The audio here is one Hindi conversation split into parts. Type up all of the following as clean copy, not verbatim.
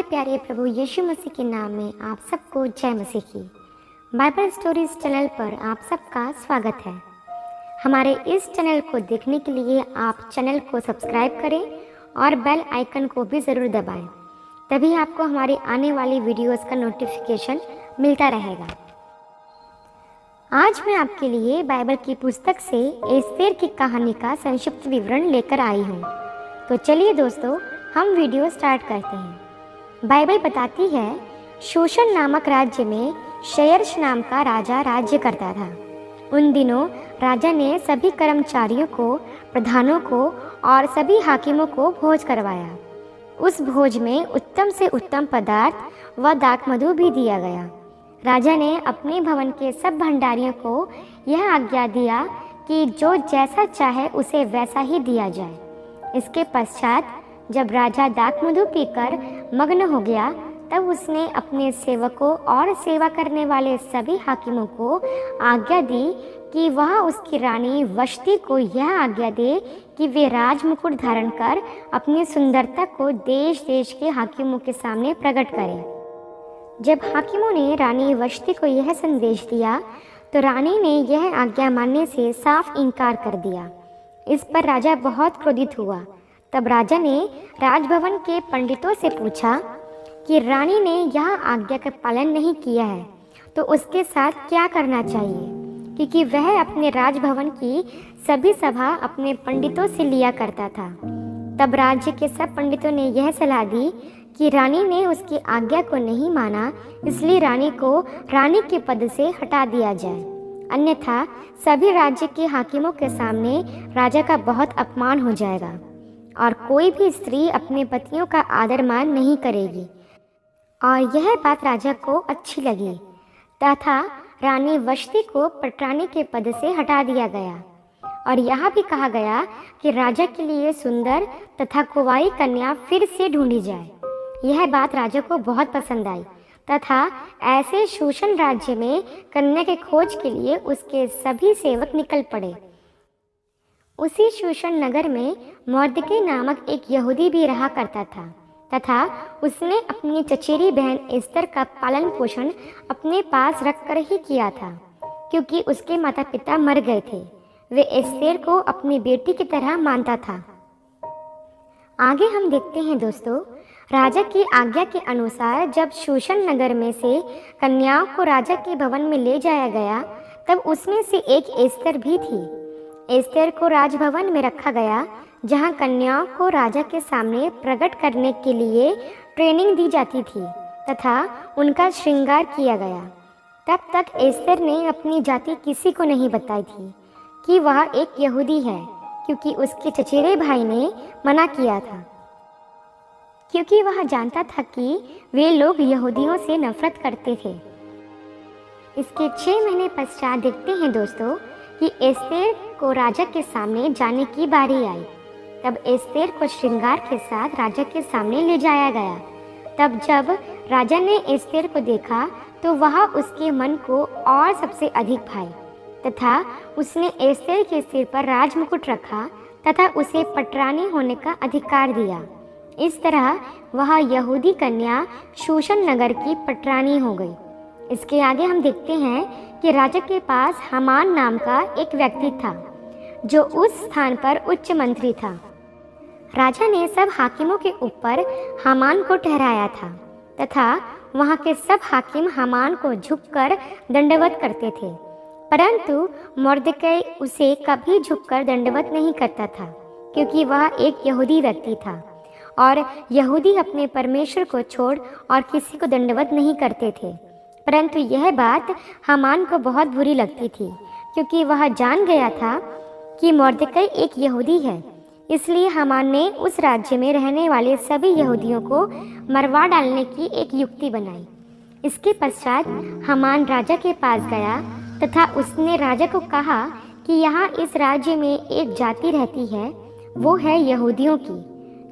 प्यारे प्रभु यीशु मसीह के नाम में आप सबको जय मसीह की। बाइबल स्टोरीज चैनल पर आप सबका स्वागत है। हमारे इस चैनल को देखने के लिए आप चैनल को सब्सक्राइब करें और बेल आइकन को भी ज़रूर दबाएं, तभी आपको हमारी आने वाली वीडियोस का नोटिफिकेशन मिलता रहेगा। आज मैं आपके लिए बाइबल की पुस्तक से एस्तेर की कहानी का संक्षिप्त विवरण लेकर आई हूँ। तो चलिए दोस्तों, हम वीडियो स्टार्ट करते हैं। बाइबल बताती है, शूशन नामक राज्य में शयर्श नाम का राजा राज्य करता था। उन दिनों राजा ने सभी कर्मचारियों को, प्रधानों को और सभी हाकिमों को भोज करवाया। उस भोज में उत्तम से उत्तम पदार्थ व दाख मधु भी दिया गया। राजा ने अपने भवन के सब भंडारियों को यह आज्ञा दिया कि जो जैसा चाहे उसे वैसा ही दिया जाए। इसके पश्चात जब राजा दाख मधु पीकर मग्न हो गया, तब उसने अपने सेवकों और सेवा करने वाले सभी हाकिमों को आज्ञा दी कि वह उसकी रानी वश्ती को यह आज्ञा दे कि वे राज मुकुट धारण कर अपनी सुंदरता को देश देश के हाकिमों के सामने प्रकट करें। जब हाकिमों ने रानी वश्ती को यह संदेश दिया, तो रानी ने यह आज्ञा मानने से साफ इनकार कर दिया। इस पर राजा बहुत क्रोधित हुआ। तब राजा ने राजभवन के पंडितों से पूछा कि रानी ने यह आज्ञा का पालन नहीं किया है तो उसके साथ क्या करना चाहिए, क्योंकि वह अपने राजभवन की सभी सभा अपने पंडितों से लिया करता था। तब राज्य के सब पंडितों ने यह सलाह दी कि रानी ने उसकी आज्ञा को नहीं माना, इसलिए रानी को रानी के पद से हटा दिया जाए, अन्यथा सभी राज्य के हाकिमों के सामने राजा का बहुत अपमान हो जाएगा और कोई भी स्त्री अपने पतियों का आदर मान नहीं करेगी। और यह बात राजा को अच्छी लगी तथा रानी वश्ती को पटरानी के पद से हटा दिया गया। और यह भी कहा गया कि राजा के लिए सुंदर तथा कुंवारी कन्या फिर से ढूंढी जाए। यह बात राजा को बहुत पसंद आई तथा ऐसे शूशन राज्य में कन्या के खोज के लिए उसके सभी सेवक निकल पड़े। उसी शूशन नगर में मोर्दकै नामक एक यहूदी भी रहा करता था तथा उसने अपनी चचेरी बहन एस्तर का पालन पोषण अपने पास रखकर ही किया था, क्योंकि उसके माता पिता मर गए थे। वे एस्तेर को अपनी बेटी की तरह मानता था। आगे हम देखते हैं दोस्तों, राजा की आज्ञा के अनुसार जब शूशन नगर में से कन्याओं को राजा के भवन में ले जाया गया, तब उसमें से एक एस्तर भी थी। एस्तेर को राजभवन में रखा गया, जहां कन्याओं को राजा के सामने प्रकट करने के लिए ट्रेनिंग दी जाती थी तथा उनका श्रृंगार किया गया। तब तक एस्तेर ने अपनी जाति किसी को नहीं बताई थी कि वह एक यहूदी है, क्योंकि उसके चचेरे भाई ने मना किया था, क्योंकि वह जानता था कि वे लोग यहूदियों से नफरत करते थे। इसके 6 महीने पश्चात देखते हैं दोस्तों कि एस्तेर को राजा के सामने जाने की बारी आई। तब एस्तेर को श्रृंगार के साथ राजा के सामने ले जाया गया। तब जब राजा ने एस्तेर को देखा, तो वह उसके मन को और सबसे अधिक भाई तथा उसने एस्तेर के सिर पर राजमुकुट रखा तथा उसे पटरानी होने का अधिकार दिया। इस तरह वह यहूदी कन्या शूशन नगर की पटरानी हो गई। इसके आगे हम देखते हैं कि राजा के पास हामान नाम का एक व्यक्ति था, जो उस स्थान पर उच्च मंत्री था। राजा ने सब हाकिमों के ऊपर हामान को ठहराया था तथा वहाँ के सब हाकिम हामान को झुककर दंडवत करते थे, परंतु मोर्दकै उसे कभी झुककर दंडवत नहीं करता था, क्योंकि वह एक यहूदी व्यक्ति था और यहूदी अपने परमेश्वर को छोड़ और किसी को दंडवत नहीं करते थे। परंतु यह बात हामान को बहुत बुरी लगती थी, क्योंकि वह जान गया था कि मोर्दकै एक यहूदी है। इसलिए हामान ने उस राज्य में रहने वाले सभी यहूदियों को मरवा डालने की एक युक्ति बनाई। इसके पश्चात हामान राजा के पास गया तथा उसने राजा को कहा कि यहाँ इस राज्य में एक जाति रहती है, वो है यहूदियों की,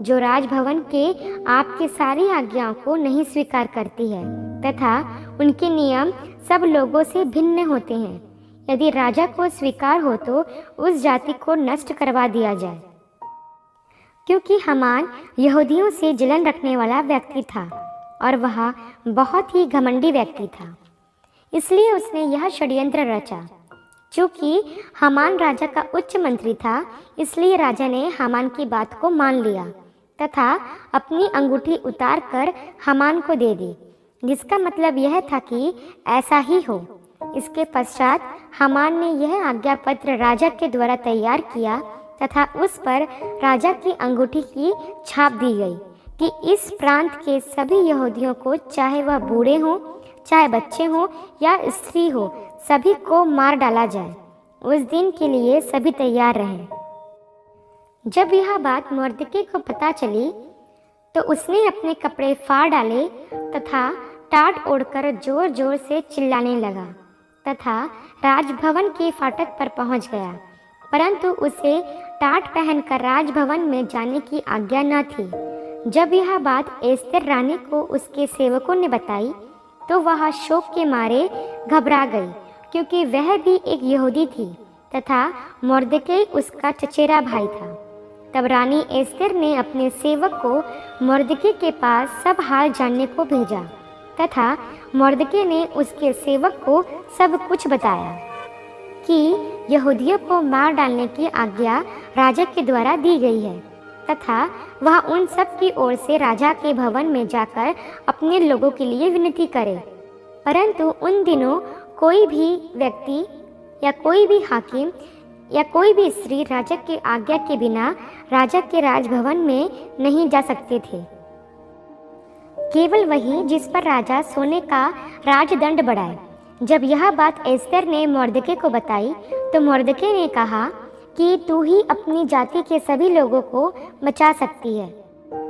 जो राजभवन के आपकी सारी आज्ञाओं को नहीं स्वीकार करती है तथा उनके नियम सब लोगों से भिन्न होते हैं। यदि राजा को स्वीकार हो तो उस जाति को नष्ट करवा दिया जाए। क्योंकि हामान यहूदियों से जलन रखने वाला व्यक्ति था, और वह बहुत ही घमंडी व्यक्ति था। इसलिए उसने यह षड्यंत्र रचा। चूँकि हामान राजा का उच्च मंत्री था, इसलिए राजा ने हामान की बात को मान लिया तथा अपनी अंगूठी उतार कर हामान को दे दी, जिसका मतलब यह था कि ऐसा ही हो। इसके पश्चात हामान ने यह आज्ञा पत्र राजा के द्वारा तैयार किया तथा उस पर राजा की अंगूठी की छाप दी गई कि इस प्रांत के सभी यहूदियों को, चाहे वह बूढ़े हों, चाहे बच्चे हों या स्त्री हो, सभी को मार डाला जाए। उस दिन के लिए सभी तैयार रहें। जब यह बात मोर्दके को पता चली तो उसने अपने कपड़े फाड़ डाले तथा टाट ओढ़कर जोर जोर से चिल्लाने लगा तथा राजभवन के फाटक पर पहुंच गया, परंतु उसे टाट पहनकर राजभवन में जाने की आज्ञा न थी। जब यह बात एस्तेर रानी को उसके सेवकों ने बताई तो वह शोक के मारे घबरा गई, क्योंकि वह भी एक यहूदी थी तथा मोर्दके उसका चचेरा भाई था। तब रानी एस्तेर ने अपने सेवक को मोर्दके के पास सब हाल जानने को भेजा तथा मोर्दके ने उसके सेवक को सब कुछ बताया कि यहूदियों को मार डालने की आज्ञा राजा के द्वारा दी गई है तथा वह उन सब की ओर से राजा के भवन में जाकर अपने लोगों के लिए विनती करे। परंतु उन दिनों कोई भी व्यक्ति या कोई भी हाकिम या कोई भी स्त्री राजा की आज्ञा के बिना राजा के राजभवन में नहीं जा सकते थे, केवल वही जिस पर राजा सोने का राजदंड बढ़ाए। जब यह बात एस्तेर ने मोर्दके को बताई तो मोर्दके ने कहा कि तू ही अपनी जाति के सभी लोगों को बचा सकती है,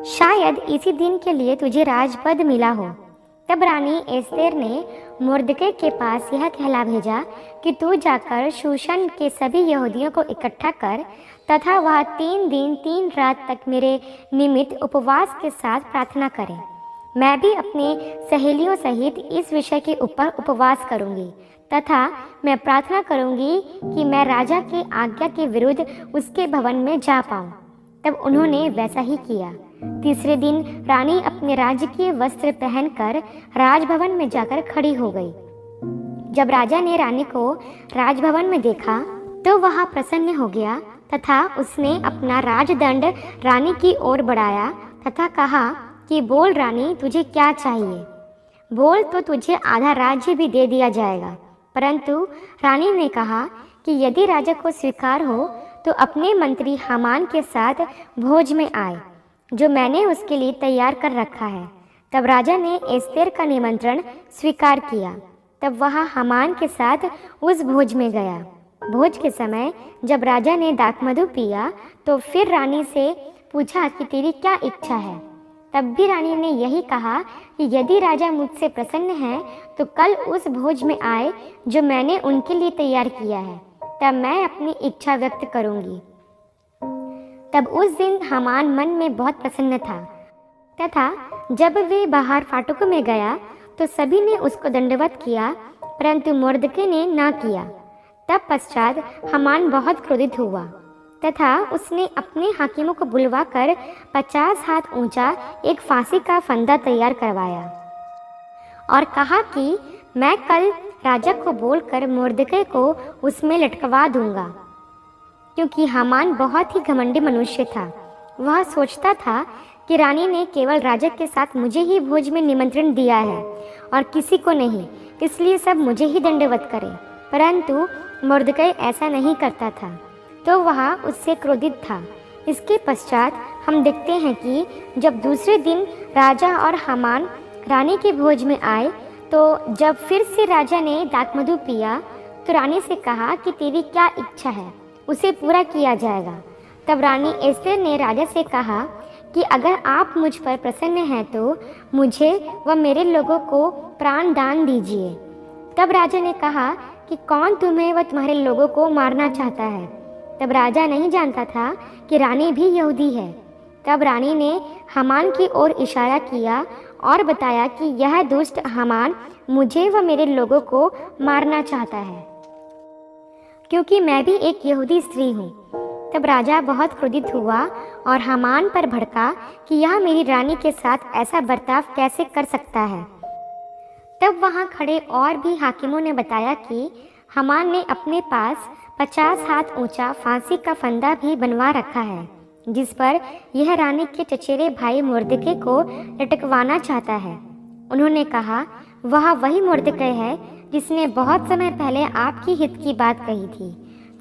शायद इसी दिन के लिए तुझे राजपद मिला हो। तब रानी एस्तेर ने मोर्दके के पास यह कहला भेजा कि तू जाकर शूशन के सभी यहूदियों को इकट्ठा कर तथा वह 3 दिन 3 रात तक मेरे निमित्त उपवास के साथ प्रार्थना करें। मैं भी अपनी सहेलियों सहित इस विषय के ऊपर उपवास करूंगी तथा मैं प्रार्थना करूंगी कि मैं राजा की आज्ञा के विरुद्ध उसके भवन में जा पाऊं। तब उन्होंने वैसा ही किया। तीसरे दिन रानी अपने राजकीय वस्त्र पहनकर राजभवन में जाकर खड़ी हो गई। जब राजा ने रानी को राजभवन में देखा तो वह प्रसन्न हो गया तथा उसने अपना राजदंड रानी की ओर बढ़ाया तथा कहा कि बोल रानी, तुझे क्या चाहिए? बोल तो तुझे आधा राज्य भी दे दिया जाएगा। परंतु रानी ने कहा कि यदि राजा को स्वीकार हो तो अपने मंत्री हामान के साथ भोज में आए, जो मैंने उसके लिए तैयार कर रखा है। तब राजा ने एस्तेर का निमंत्रण स्वीकार किया। तब वह हामान के साथ उस भोज में गया। भोज के समय जब राजा ने दाखमधु पिया तो फिर रानी से पूछा कि तेरी क्या इच्छा है? तब भी रानी ने यही कहा कि यदि राजा मुझसे प्रसन्न है तो कल उस भोज में आए जो मैंने उनके लिए तैयार किया है, तब मैं अपनी इच्छा व्यक्त करूंगी। तब उस दिन हामान मन में बहुत प्रसन्न था तथा जब वे बाहर फाटकों में गया तो सभी ने उसको दंडवत किया, परंतु मोर्दके ने ना किया। तब पश्चात हामान बहुत क्रोधित हुआ तथा उसने अपने हाकिमों को बुलवाकर 50 हाथ ऊंचा एक फांसी का फंदा तैयार करवाया और कहा कि मैं कल राजा को बोलकर मोर्दके को उसमें लटकवा दूंगा, क्योंकि हामान बहुत ही घमंडी मनुष्य था। वह सोचता था कि रानी ने केवल राजा के साथ मुझे ही भोज में निमंत्रण दिया है और किसी को नहीं, इसलिए सब मुझे ही दंडवत करें। परंतु मोर्दके ऐसा नहीं करता था, तो वह उससे क्रोधित था। इसके पश्चात हम देखते हैं कि जब दूसरे दिन राजा और हामान रानी के भोज में आए तो जब फिर से राजा ने दाखमधु पिया तो रानी से कहा कि तेरी क्या इच्छा है, उसे पूरा किया जाएगा। तब रानी एस्तेर ने राजा से कहा कि अगर आप मुझ पर प्रसन्न हैं तो मुझे व मेरे लोगों को प्राण दान दीजिए। तब राजा ने कहा कि कौन तुम्हें व तुम्हारे लोगों को मारना चाहता है। तब राजा नहीं जानता था कि रानी भी यहूदी है। तब रानी ने हामान की ओर इशारा किया और बताया कि यह दुष्ट हामान मुझे व मेरे लोगों को मारना चाहता है, क्योंकि मैं भी एक यहूदी स्त्री हूँ। तब राजा बहुत क्रोधित हुआ और हामान पर भड़का कि यह मेरी रानी के साथ ऐसा बर्ताव कैसे कर सकता है। तब वहाँ खड़े और भी हाकिमों ने बताया कि हामान ने अपने पास 50 हाथ ऊंचा फांसी का फंदा भी बनवा रखा है, जिस पर यह रानी के चचेरे भाई मुर्दके को लटकवाना चाहता है। उन्होंने कहा, वह वही मुर्दके है जिसने बहुत समय पहले आपकी हित की बात कही थी।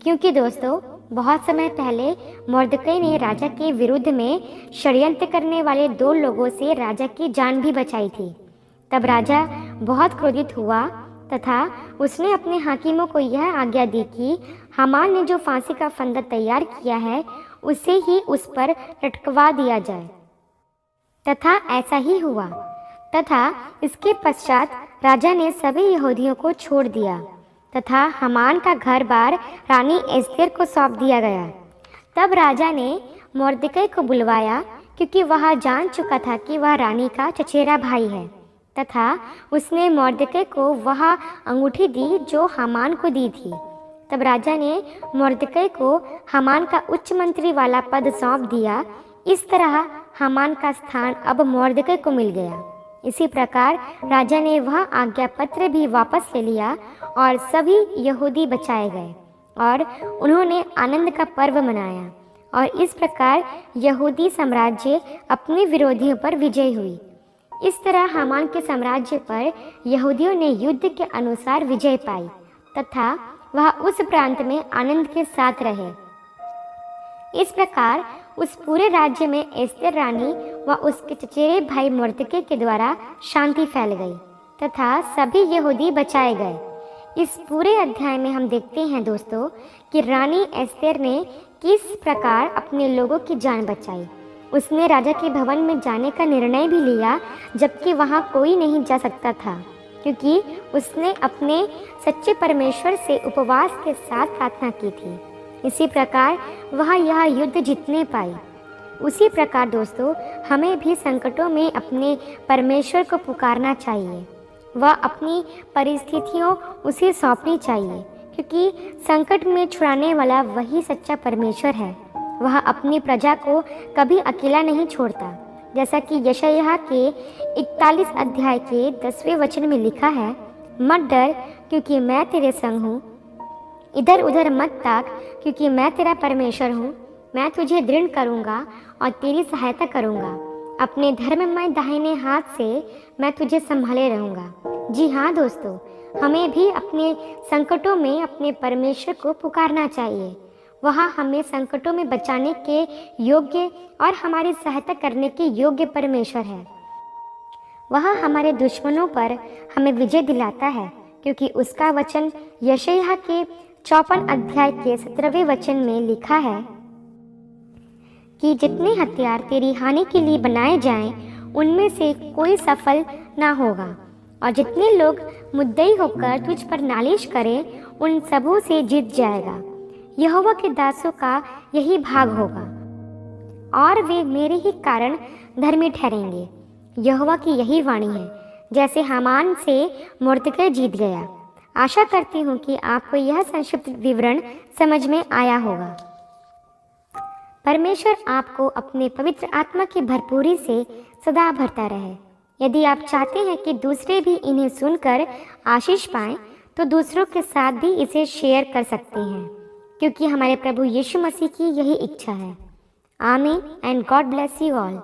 क्योंकि दोस्तों, बहुत समय पहले मुर्दके ने राजा के विरुद्ध में षड्यंत्र करने वाले 2 लोगों से राजा की जान भी बचाई थी। तब राजा बहुत क्रोधित हुआ तथा उसने अपने हाकिमों को यह आज्ञा दी कि हामान ने जो फांसी का फंदा तैयार किया है उसे ही उस पर लटकवा दिया जाए। तथा ऐसा ही हुआ। तथा इसके पश्चात राजा ने सभी यहूदियों को छोड़ दिया तथा हामान का घर बार रानी एस्थेर को सौंप दिया गया। तब राजा ने मुर्दके को बुलवाया, क्योंकि वह जान चुका था कि वह रानी का चचेरा भाई है। तथा उसने मुर्दके को वह अंगूठी दी जो हामान को दी थी। तब राजा ने मुर्दके को हामान का उच्च मंत्री वाला पद सौंप दिया। इस तरह हामान का स्थान अब मुर्दके को मिल गया। इसी प्रकार राजा ने वह आज्ञा पत्र भी वापस ले लिया और सभी यहूदी बचाए गए और उन्होंने आनंद का पर्व मनाया। और इस प्रकार यहूदी साम्राज्य अपने विरोधियों पर विजय हुई। इस तरह हामान के साम्राज्य पर यहूदियों ने युद्ध के अनुसार विजय पाई तथा वह उस प्रांत में आनंद के साथ रहे। इस प्रकार उस पूरे राज्य में एस्थेर रानी व उसके चचेरे भाई मुर्दके के द्वारा शांति फैल गई तथा सभी यहूदी बचाए गए। इस पूरे अध्याय में हम देखते हैं दोस्तों कि रानी एस्थेर ने किस प्रकार अपने लोगों की जान बचाई। उसने राजा के भवन में जाने का निर्णय भी लिया, जबकि वहाँ कोई नहीं जा सकता था, क्योंकि उसने अपने सच्चे परमेश्वर से उपवास के साथ प्रार्थना की थी। इसी प्रकार वह यह युद्ध जीतने पाई। उसी प्रकार दोस्तों, हमें भी संकटों में अपने परमेश्वर को पुकारना चाहिए व अपनी परिस्थितियों उसे सौंपनी चाहिए, क्योंकि संकट में छुड़ाने वाला वही सच्चा परमेश्वर है। वह अपनी प्रजा को कभी अकेला नहीं छोड़ता, जैसा कि यशायाह के 41 अध्याय के 10वें वचन में लिखा है, मत डर क्योंकि मैं तेरे संग हूँ, इधर उधर मत ताक क्योंकि मैं तेरा परमेश्वर हूँ। मैं तुझे दृढ़ करूँगा और तेरी सहायता करूँगा, अपने धर्ममय दाहिने हाथ से मैं तुझे संभाले रहूँगा। जी हाँ दोस्तों, हमें भी अपने संकटों में अपने परमेश्वर को पुकारना चाहिए। वह हमें संकटों में बचाने के योग्य और हमारी सहायता करने के योग्य परमेश्वर है। वह हमारे दुश्मनों पर हमें विजय दिलाता है, क्योंकि उसका वचन यशायाह के 54 अध्याय के 17वें वचन में लिखा है कि जितने हथियार तेरी हानि के लिए बनाए जाएं, उनमें से कोई सफल ना होगा, और जितने लोग मुद्दई होकर तुझ पर नालिश करें, उन सबों से जीत जाएगा। यहोवा के दासों का यही भाग होगा और वे मेरे ही कारण धर्मी ठहरेंगे। यहोवा की यही वाणी है। जैसे हामान से मुर्दके जीत गया। आशा करती हूँ कि आपको यह संक्षिप्त विवरण समझ में आया होगा। परमेश्वर आपको अपने पवित्र आत्मा की भरपूरी से सदा भरता रहे। यदि आप चाहते हैं कि दूसरे भी इन्हें सुनकर आशीष पाएं, तो दूसरों के साथ भी इसे शेयर कर सकते हैं, क्योंकि हमारे प्रभु यीशु मसीह की यही इच्छा है। आमीन and God bless you all.